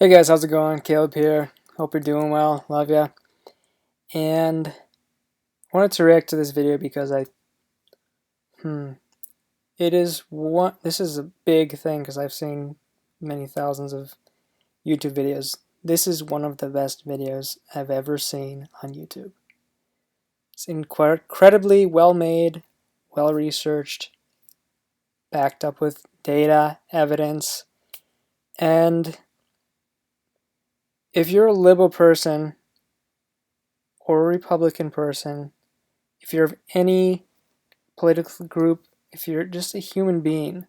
Hey guys, how's it going? Caleb here. Hope you're doing well. Love ya. And I wanted to react to this video because this is a big thing because I've seen many thousands of YouTube videos. This is one of the best videos I've ever seen on YouTube. It's incredibly well made, well researched, backed up with data, evidence, and if you're a liberal person or a Republican person, if you're of any political group, if you're just a human being,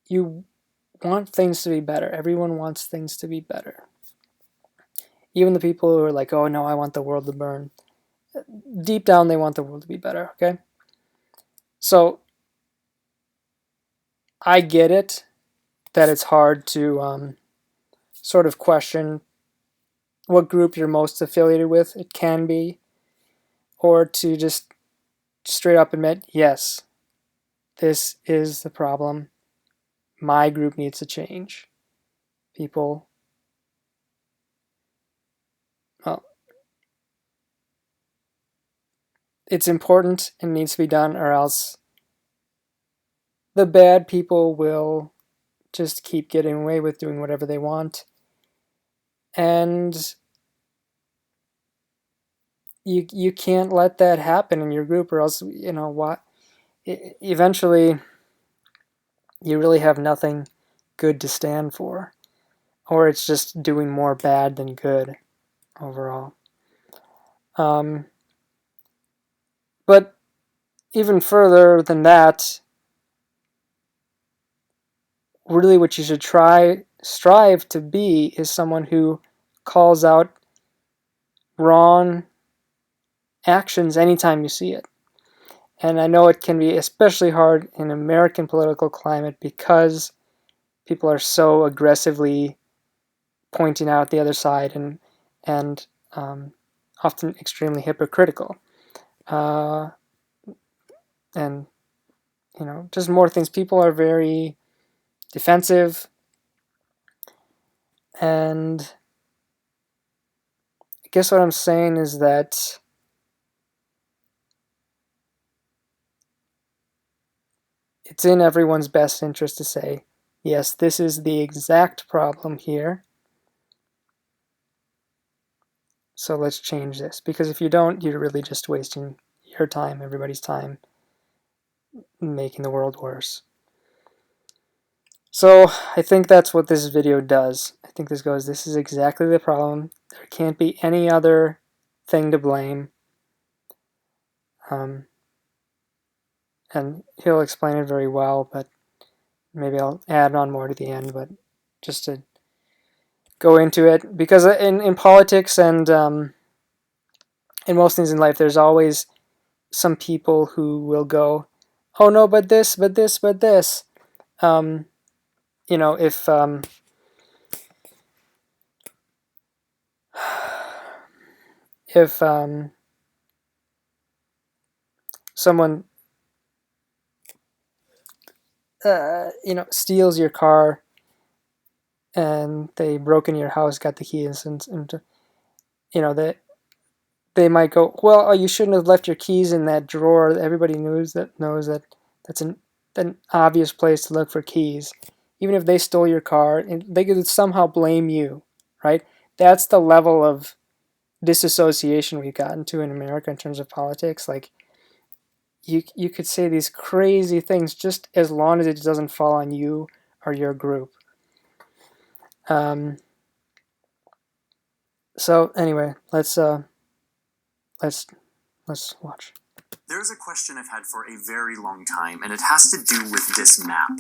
you want things to be better. Everyone wants things to be better. Even the people who are like, oh no, I want the world to burn. Deep down, they want the world to be better, okay? So, I get it that it's hard to sort of question what group you're most affiliated with. It can be. Or to just straight up admit, yes, this is the problem. My group needs to change. People, well, it's important and needs to be done, or else the bad people will just keep getting away with doing whatever they want. And you can't let that happen in your group, or else, you know what, eventually you really have nothing good to stand for, or it's just doing more bad than good overall. But even further than that, really what you should strive to be is someone who calls out wrong actions anytime you see it. And I know it can be especially hard in American political climate because people are so aggressively pointing out the other side and often extremely hypocritical. And, you know, just more things. People are very defensive, and I guess what I'm saying is that it's in everyone's best interest to say, yes, this is the exact problem here, so let's change this. Because if you don't, you're really just wasting your time, everybody's time, making the world worse. So I think that's what this video does. I think this goes, this is exactly the problem. There can't be any other thing to blame. And he'll explain it very well, but maybe I'll add on more to the end, but just to go into it. Because in politics and in most things in life, there's always some people who will go, oh no, but this, but this, but this. You know, if someone you know, steals your car and they broke into your house, got the keys, and you know, they might go, well, oh, you shouldn't have left your keys in that drawer. Everybody knows that that's an obvious place to look for keys. Even if they stole your car, and they could somehow blame you, right? That's the level of disassociation we've gotten to in America in terms of politics. Like, you could say these crazy things just as long as it doesn't fall on you or your group. So anyway, let's watch. There's a question I've had for a very long time, and it has to do with this map.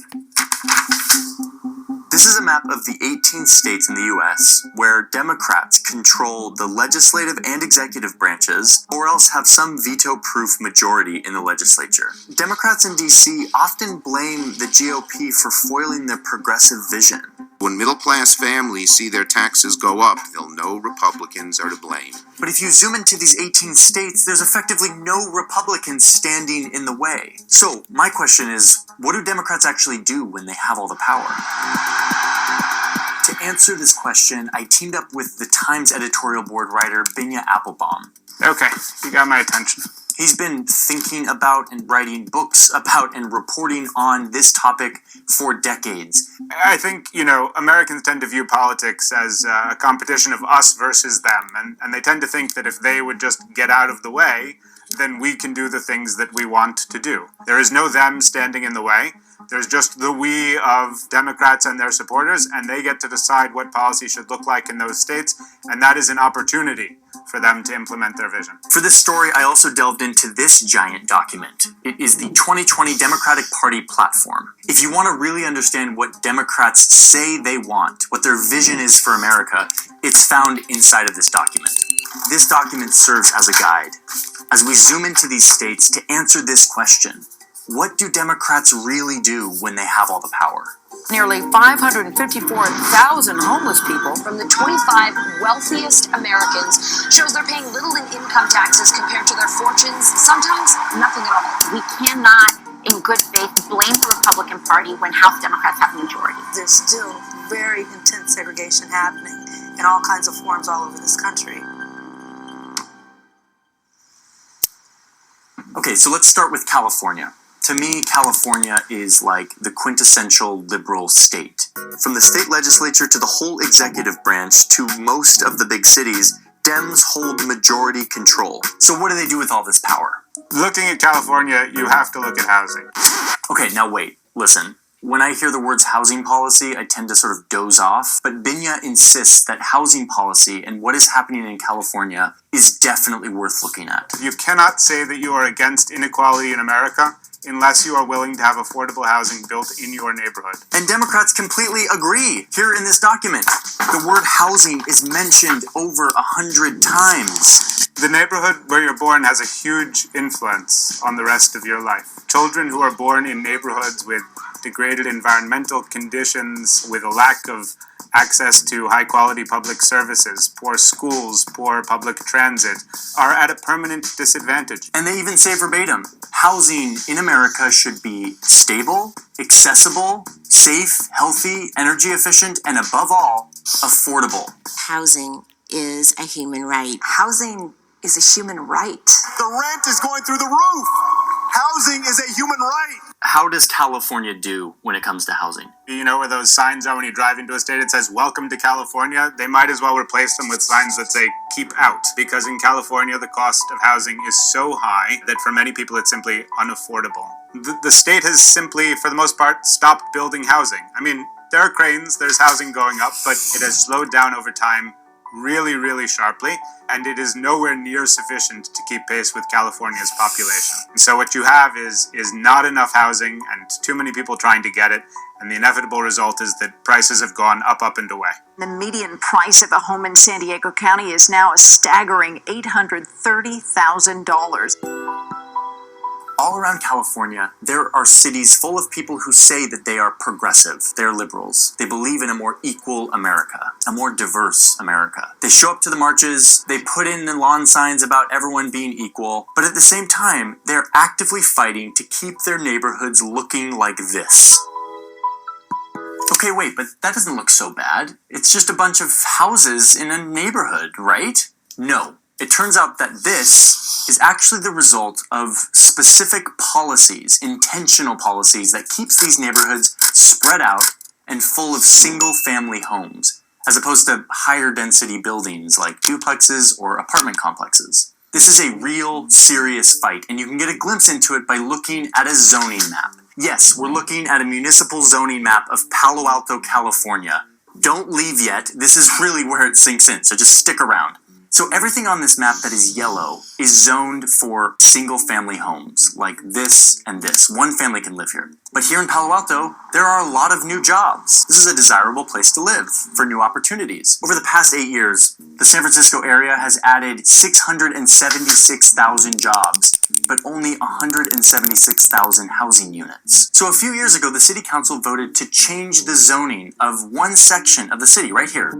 This is a map of the 18 states in the US where Democrats control the legislative and executive branches, or else have some veto-proof majority in the legislature. Democrats in DC often blame the GOP for foiling their progressive vision. When middle-class families see their taxes go up, they'll know Republicans are to blame. But if you zoom into these 18 states, there's effectively no Republicans standing in the way. So my question is, what do Democrats actually do when they have all the power? answer this question, I teamed up with the Times editorial board writer Binya Applebaum. Okay, you got my attention. He's been thinking about and writing books about and reporting on this topic for decades. I think, Americans tend to view politics as a competition of us versus them, and they tend to think that if they would just get out of the way, then we can do the things that we want to do. There is no them standing in the way. There's just the we of Democrats and their supporters, and they get to decide what policy should look like in those states, and that is an opportunity for them to implement their vision. For this story, I also delved into this giant document. It is the 2020 Democratic Party platform. If you want to really understand what Democrats say they want, what their vision is for America, it's found inside of this document. This document serves as a guide. As we zoom into these states to answer this question, what do Democrats really do when they have all the power? Nearly 554,000 homeless people from the 25 wealthiest Americans shows they're paying little in income taxes compared to their fortunes, sometimes nothing at all. We cannot, in good faith, blame the Republican Party when House Democrats have the majority. There's still very intense segregation happening in all kinds of forms all over this country. Okay, so let's start with California. To me, California is like the quintessential liberal state. From the state legislature to the whole executive branch to most of the big cities, Dems hold majority control. So what do they do with all this power? Looking at California, you have to look at housing. Okay, now wait, listen. When I hear the words housing policy, I tend to sort of doze off, but Binya insists that housing policy and what is happening in California is definitely worth looking at. You cannot say that you are against inequality in America unless you are willing to have affordable housing built in your neighborhood. And Democrats completely agree. Here in this document, the word housing is mentioned over 100 times. The neighborhood where you're born has a huge influence on the rest of your life. Children who are born in neighborhoods with degraded environmental conditions, with a lack of access to high-quality public services, poor schools, poor public transit, are at a permanent disadvantage. And they even say verbatim, housing in America should be stable, accessible, safe, healthy, energy efficient, and above all, affordable. Housing is a human right. Housing is a human right. The rent is going through the roof. Housing is a human right. How does California do when it comes to housing? You know where those signs are when you drive into a state? It says, "Welcome to California." They might as well replace them with signs that say, "Keep out." Because in California, the cost of housing is so high that for many people, it's simply unaffordable. The state has simply, for the most part, stopped building housing. I mean, there are cranes, there's housing going up, but it has slowed down over time really, really sharply, and it is nowhere near sufficient to keep pace with California's population. And so what you have is not enough housing and too many people trying to get it, and the inevitable result is that prices have gone up, and away. The median price of a home in San Diego County is now a staggering $830,000. All around California, there are cities full of people who say that they are progressive, they're liberals. They believe in a more equal America, a more diverse America. They show up to the marches, they put in the lawn signs about everyone being equal, but at the same time, they're actively fighting to keep their neighborhoods looking like this. Okay, wait, but that doesn't look so bad. It's just a bunch of houses in a neighborhood, right? No. It turns out that this is actually the result of specific policies, intentional policies that keeps these neighborhoods spread out and full of single-family homes, as opposed to higher density buildings like duplexes or apartment complexes. This is a real, serious fight, and you can get a glimpse into it by looking at a zoning map. Yes, we're looking at a municipal zoning map of Palo Alto, California. Don't leave yet. This is really where it sinks in, so just stick around. So everything on this map that is yellow is zoned for single-family homes, like this and this. One family can live here. But here in Palo Alto, there are a lot of new jobs. This is a desirable place to live for new opportunities. Over the past 8 years, the San Francisco area has added 676,000 jobs, but only 176,000 housing units. So a few years ago, the city council voted to change the zoning of one section of the city right here.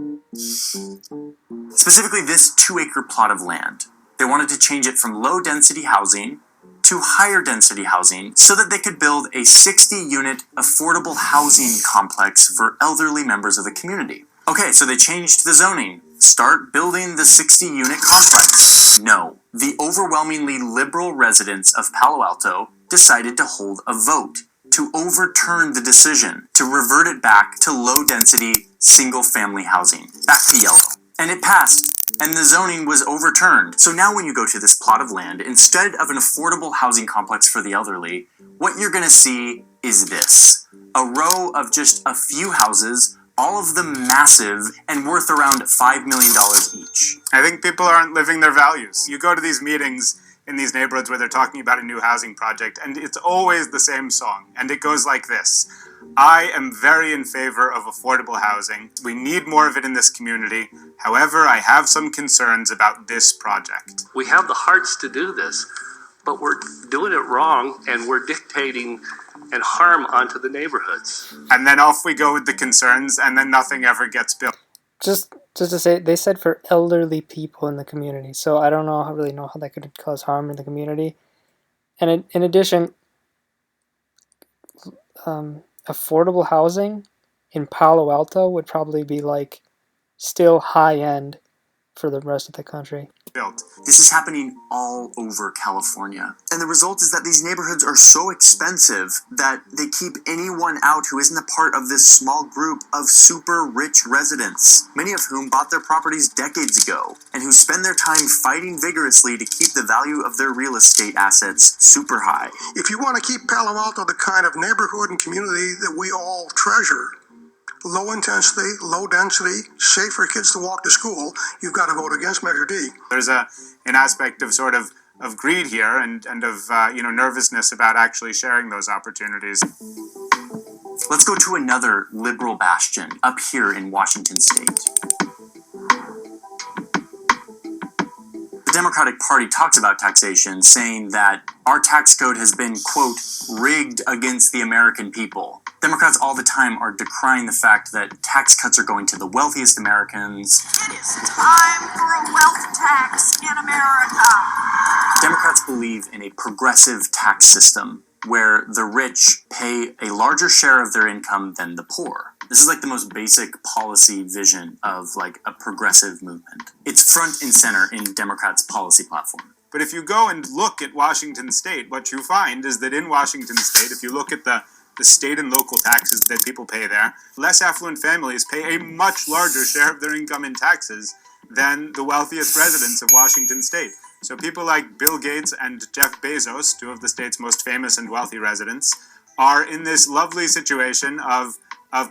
Specifically this 2-acre plot of land. They wanted to change it from low-density housing to higher-density housing so that they could build a 60-unit affordable housing complex for elderly members of the community. Okay, so they changed the zoning. Start building the 60-unit complex. No. The overwhelmingly liberal residents of Palo Alto decided to hold a vote to overturn the decision, to revert it back to low-density, single-family housing. Back to yellow. And it passed, and the zoning was overturned. So now when you go to this plot of land, instead of an affordable housing complex for the elderly, what you're gonna see is this. A row of just a few houses, all of them massive and worth around $5 million each. I think people aren't living their values. You go to these meetings in these neighborhoods where they're talking about a new housing project, and it's always the same song, and it goes like this. I am very in favor of affordable housing. We need more of it in this community. However, I have some concerns about this project. We have the hearts to do this, but we're doing it wrong, and we're dictating and harm onto the neighborhoods. And then off we go with the concerns, and then nothing ever gets built. Just to say, they said for elderly people in the community, so I don't really know how that could cause harm in the community. And in addition, affordable housing in Palo Alto would probably be like still high end for the rest of the country. Built. This is happening all over California. And the result is that these neighborhoods are so expensive that they keep anyone out who isn't a part of this small group of super rich residents, many of whom bought their properties decades ago, and who spend their time fighting vigorously to keep the value of their real estate assets super high. If you want to keep Palo Alto the kind of neighborhood and community that we all treasure, low intensity, low density, safe for kids to walk to school, you've got to vote against Measure D. There's an aspect of sort of greed here and of nervousness about actually sharing those opportunities. Let's go to another liberal bastion up here in Washington State. The Democratic Party talks about taxation, saying that our tax code has been, quote, rigged against the American people. Democrats all the time are decrying the fact that tax cuts are going to the wealthiest Americans. It is time for a wealth tax in America. Democrats believe in a progressive tax system where the rich pay a larger share of their income than the poor. This is like the most basic policy vision of like a progressive movement. It's front and center in Democrats' policy platform. But if you go and look at Washington State, what you find is that in Washington State, if you look at the state and local taxes that people pay there, less affluent families pay a much larger share of their income in taxes than the wealthiest residents of Washington State. So people like Bill Gates and Jeff Bezos, two of the state's most famous and wealthy residents, are in this lovely situation of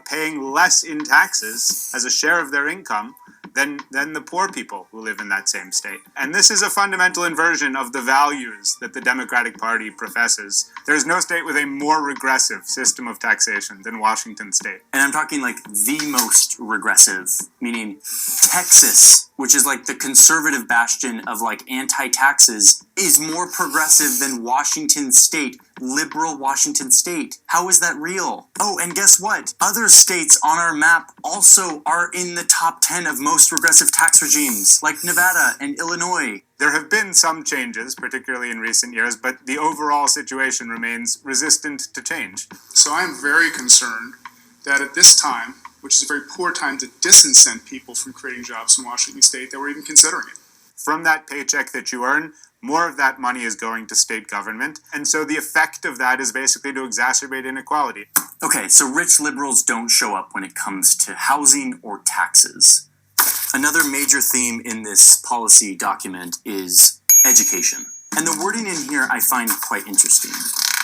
paying less in taxes as a share of their income than the poor people who live in that same state. And this is a fundamental inversion of the values that the Democratic Party professes. There's no state with a more regressive system of taxation than Washington State. And I'm talking like the most regressive, meaning Texas, which is like the conservative bastion of like anti-taxes, is more progressive than Washington State, liberal Washington State. How is that real? Oh, and guess what? Other states on our map also are in the top 10 of most regressive tax regimes, like Nevada and Illinois. There have been some changes, particularly in recent years, but the overall situation remains resistant to change. So I'm very concerned that at this time, which is a very poor time to disincent people from creating jobs in Washington State, that we're even considering it. From that paycheck that you earn, more of that money is going to state government, and so the effect of that is basically to exacerbate inequality. Okay, so rich liberals don't show up when it comes to housing or taxes. Another major theme in this policy document is education. And the wording in here I find quite interesting.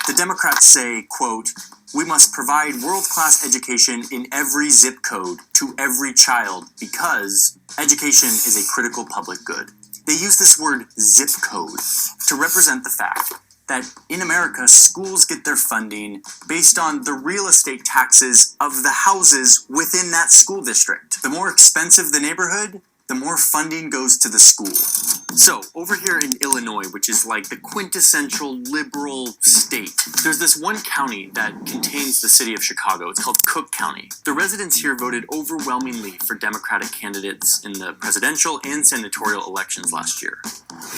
The Democrats say, quote, "We must provide world-class education in every zip code to every child because education is a critical public good." They use this word zip code to represent the fact that in America, schools get their funding based on the real estate taxes of the houses within that school district. The more expensive the neighborhood, the more funding goes to the school. So, over here in Illinois, which is like the quintessential liberal state, there's this one county that contains the city of Chicago. It's called Cook County. The residents here voted overwhelmingly for Democratic candidates in the presidential and senatorial elections last year.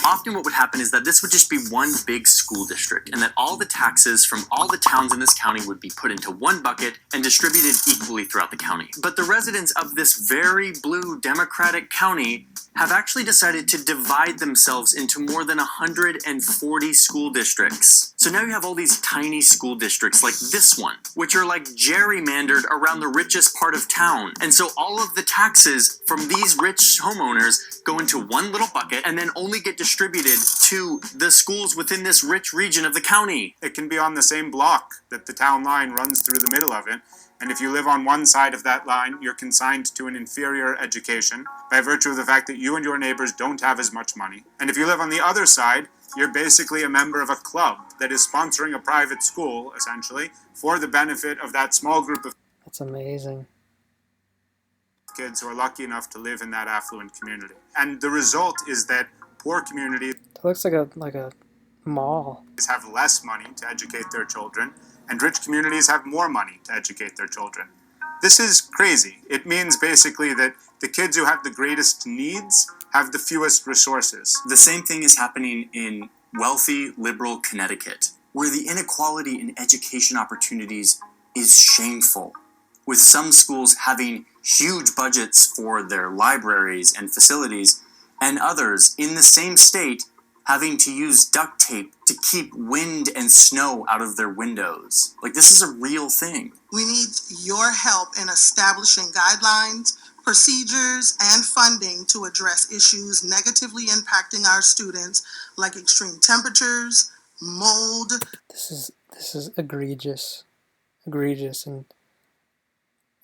Often what would happen is that this would just be one big school district, and that all the taxes from all the towns in this county would be put into one bucket and distributed equally throughout the county. But the residents of this very blue Democratic county have actually decided to divide themselves into more than 140 school districts. So now you have all these tiny school districts like this one, which are like gerrymandered around the richest part of town. And so all of the taxes from these rich homeowners go into one little bucket and then only get distributed to the schools within this rich region of the county. It can be on the same block that the town line runs through the middle of it. And if you live on one side of that line, you're consigned to an inferior education by virtue of the fact that you and your neighbors don't have as much money. And if you live on the other side, you're basically a member of a club that is sponsoring a private school, essentially, for the benefit of that small group of That's amazing. kids who are lucky enough to live in that affluent community. And the result is that poor communities It looks like a mall. have less money to educate their children, and rich communities have more money to educate their children. This is crazy. It means basically that the kids who have the greatest needs have the fewest resources. The same thing is happening in wealthy, liberal Connecticut, where the inequality in education opportunities is shameful, with some schools having huge budgets for their libraries and facilities, and others in the same state having to use duct tape to keep wind and snow out of their windows. Like, this is a real thing. We need your help in establishing guidelines, procedures, and funding to address issues negatively impacting our students, like extreme temperatures, mold. This is egregious, and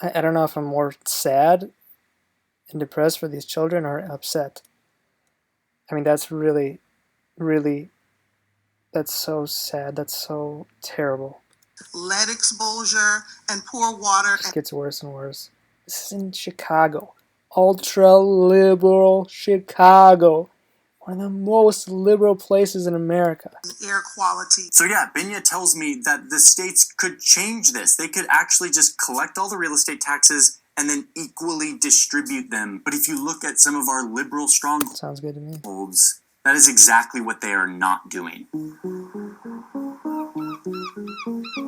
I don't know if I'm more sad and depressed for these children or upset. I mean, that's really, that's so sad. That's so terrible. Lead exposure and poor water. It just gets worse and worse. This is in Chicago. Ultra liberal Chicago. One of the most liberal places in America. Air quality. So yeah, Binya tells me that the states could change this. They could actually just collect all the real estate taxes and then equally distribute them. But if you look at some of our liberal strongholds, sounds good to me. That is exactly what they are not doing.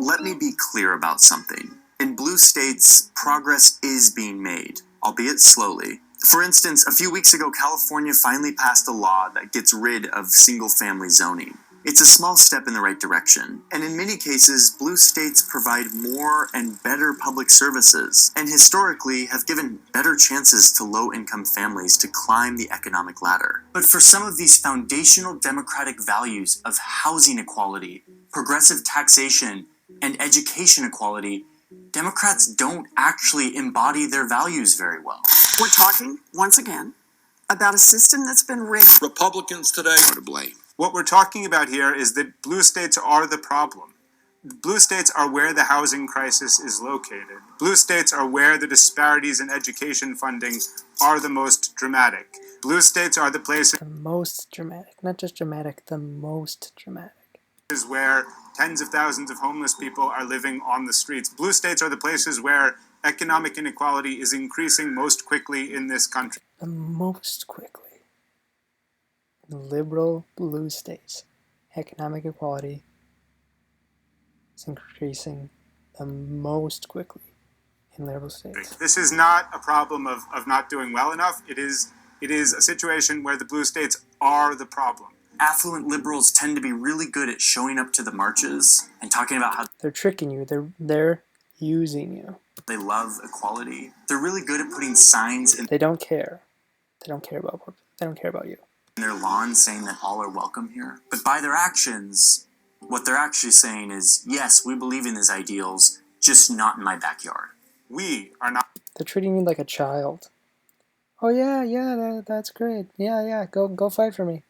Let me be clear about something. In blue states, progress is being made, albeit slowly. For instance, a few weeks ago, California finally passed a law that gets rid of single-family zoning. It's a small step in the right direction, and in many cases, blue states provide more and better public services, and historically have given better chances to low-income families to climb the economic ladder. But for some of these foundational democratic values of housing equality, progressive taxation, and education equality, Democrats don't actually embody their values very well. We're talking, once again, about a system that's been rigged. Republicans today are to blame. What we're talking about here is that blue states are the problem. Blue states are where the housing crisis is located. Blue states are where the disparities in education funding are the most dramatic. Blue states are the places The most dramatic. Not just dramatic, the most dramatic. Where tens of thousands of homeless people are living on the streets. Blue states are the places where economic inequality is increasing most quickly in this country. The most quickly. Liberal blue states. Economic equality is increasing the most quickly in liberal states. This is not a problem of not doing well enough. It is a situation where the blue states are the problem. Affluent liberals tend to be really good at showing up to the marches and talking about how they're tricking you. They're using you. They love equality. They're really good at putting signs in. They don't care. They don't care about you. In their lawns saying that all are welcome here. But by their actions, what they're actually saying is, yes, we believe in these ideals, just not in my backyard. We are not. They're treating me like a child. Oh yeah, that's great. Yeah, go fight for me.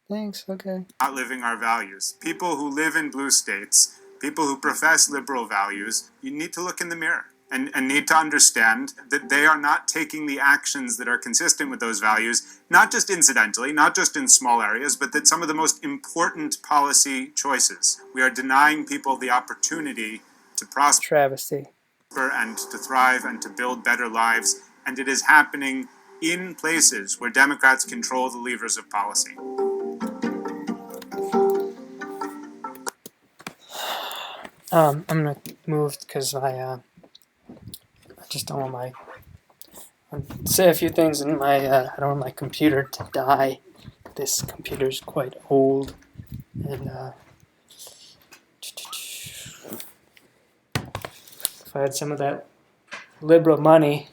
Thanks, okay. Not living our values. People who live in blue states, people who profess liberal values, you need to look in the mirror and need to understand that they are not taking the actions that are consistent with those values, not just incidentally, not just in small areas, but that some of the most important policy choices. We are denying people the opportunity to prosper Travesty. and to thrive and to build better lives, and it is happening in places where Democrats control the levers of policy. I'm gonna move because I just don't want my say a few things in my I don't want my computer to die. This computer's quite old, and if I had some of that liberal money,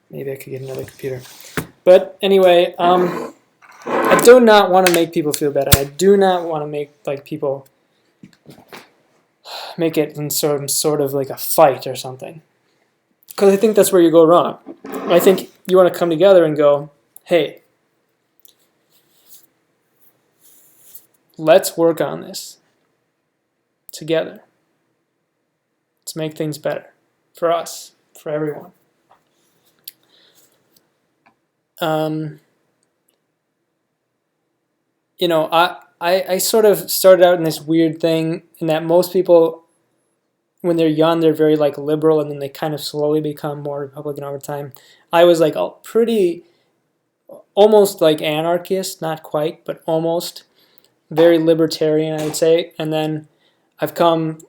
maybe I could get another computer. But anyway, I do not want to make people feel bad. I do not want to make people make it in sort of like a fight or something. Because I think that's where you go wrong. I think you want to come together and go, hey, let's work on this together. Let's make things better for us, for everyone. I sort of started out in this weird thing in that most people, when they're young, they're very liberal, and then they kind of slowly become more Republican over time. I was pretty, almost anarchist, not quite, but almost very libertarian, I would say. And then I've come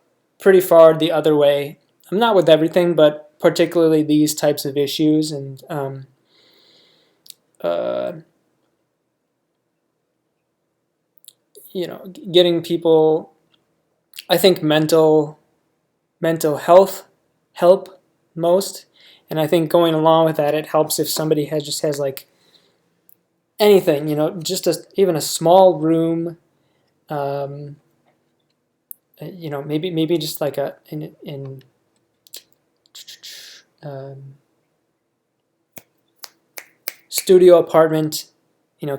pretty far the other way. I'm not with everything, but particularly these types of issues, and getting people, I think mental health help most, and I think going along with that, it helps if somebody has anything, just even a small room, maybe just in studio apartment,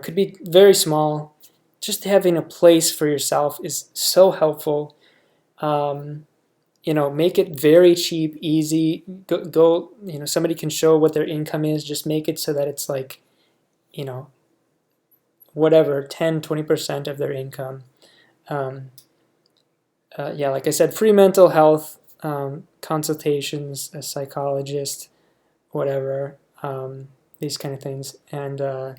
could be very small. Just having a place for yourself is so helpful. Make it very cheap, easy. Go. Somebody can show what their income is. Just make it so that it's whatever, 10, 20% of their income. Like I said, free mental health, consultations, a psychologist, whatever, these kind of things. And,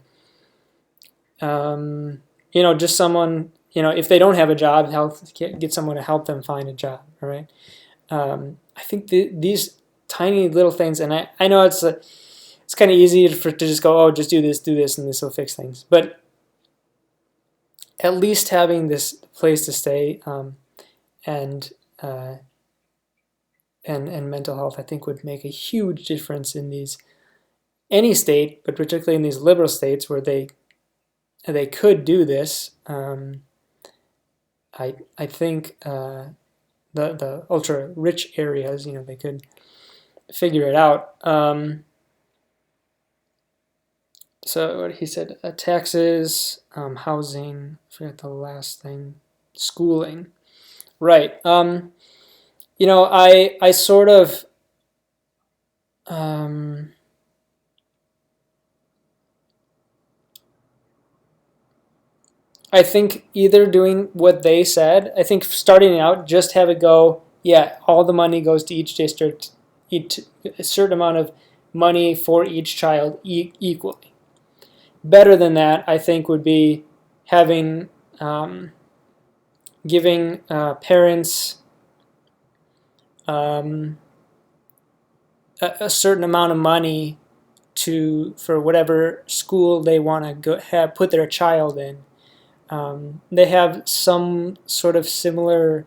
just someone, if they don't have a job, get someone to help them find a job, all right? I think these tiny little things, and I know it's kind of easy to just go, oh, just do this, and this will fix things. But at least having this place to stay and mental health, I think, would make a huge difference in any state, but particularly in these liberal states where they could do this. I think the ultra rich areas, they could figure it out. So what he said, taxes, housing, I forgot the last thing, schooling. Right. I sort of I think either doing what they said, I think starting out, just have it go, yeah, all the money goes to each district, a certain amount of money for each child equally. Better than that, I think, would be having, giving parents a certain amount of money for whatever school they want to put their child in. They have some sort of similar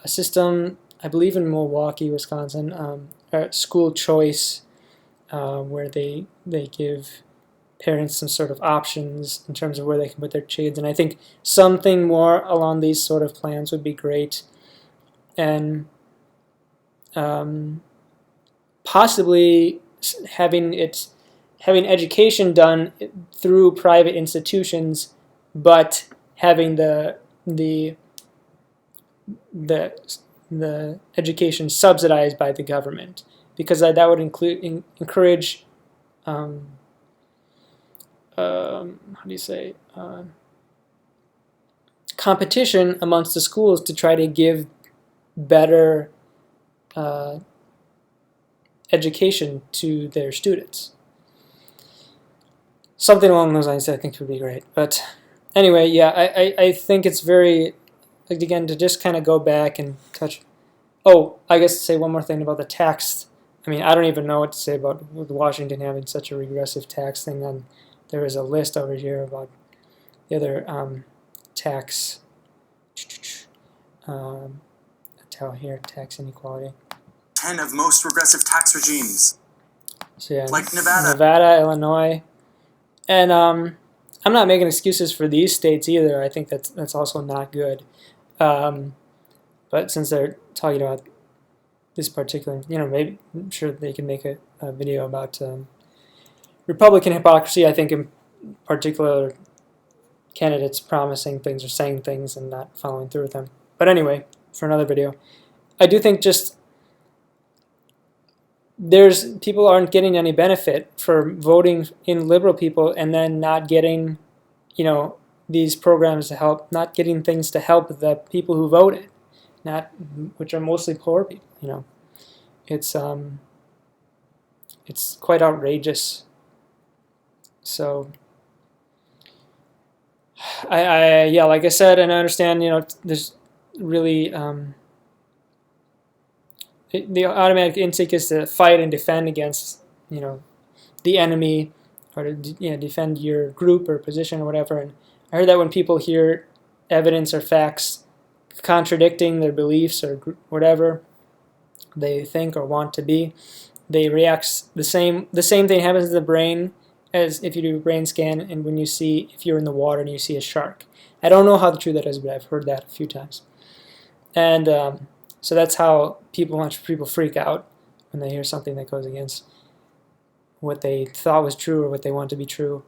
system, I believe in Milwaukee, Wisconsin, school choice, where they give parents some sort of options in terms of where they can put their kids. And I think something more along these sort of plans would be great. And possibly having education done through private institutions, but having the education subsidized by the government. because that would encourage how do you say, competition amongst the schools to try to give better education to their students. Something along those lines I think would be great. But anyway, yeah, I think it's very, again, to just kind of go back and touch. Oh, I guess to say one more thing about the tax. I mean, I don't even know what to say about Washington having such a regressive tax thing. And there is a list over here about the other tax. Tell here, tax inequality. 10 of most regressive tax regimes. So yeah, like Nevada. Nevada, Illinois, and I'm not making excuses for these states either. I think that's also not good. But since they're talking about this particular, maybe I'm sure they can make a video about Republican hypocrisy. I think in particular candidates promising things or saying things and not following through with them. But anyway, for another video, I do think just people aren't getting any benefit for voting in liberal people and then not getting, these programs to help, not getting things to help the people who voted, which are mostly poor people. It's quite outrageous. So yeah, like I said, and I understand, there's really the automatic instinct is to fight and defend against, the enemy, or to defend your group or position or whatever. And I heard that when people hear evidence or facts contradicting their beliefs or whatever they think or want to be, they react the same thing happens to the brain as if you do a brain scan and when if you're in the water and you see a shark. I don't know how true that is, but I've heard that a few times. And so that's how people freak out when they hear something that goes against what they thought was true or what they want to be true.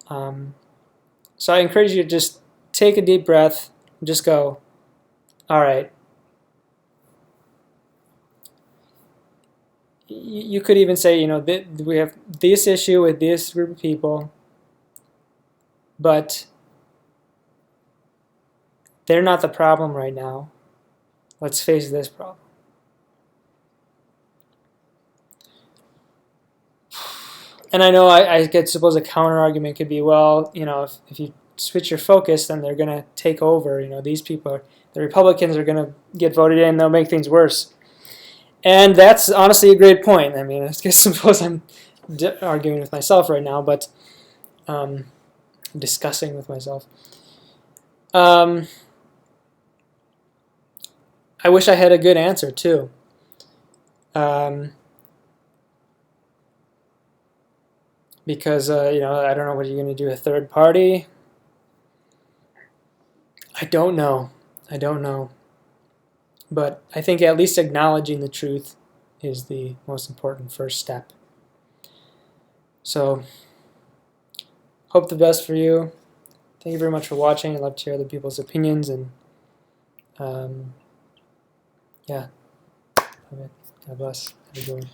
So I encourage you to just take a deep breath and just go, all right. You could even say, we have this issue with this group of people, but they're not the problem right now. Let's face this problem. And I know I suppose a counter argument could be, well, if you switch your focus, then they're going to take over. These people, the Republicans are going to get voted in, they'll make things worse. And that's honestly a great point. I mean, I suppose I'm arguing with myself right now, but discussing with myself. I wish I had a good answer too. Because I don't know what you're going to do. A third party? I don't know. But I think at least acknowledging the truth is the most important first step. So, hope the best for you. Thank you very much for watching. I'd love to hear other people's opinions. And yeah, God bless. Have a good one.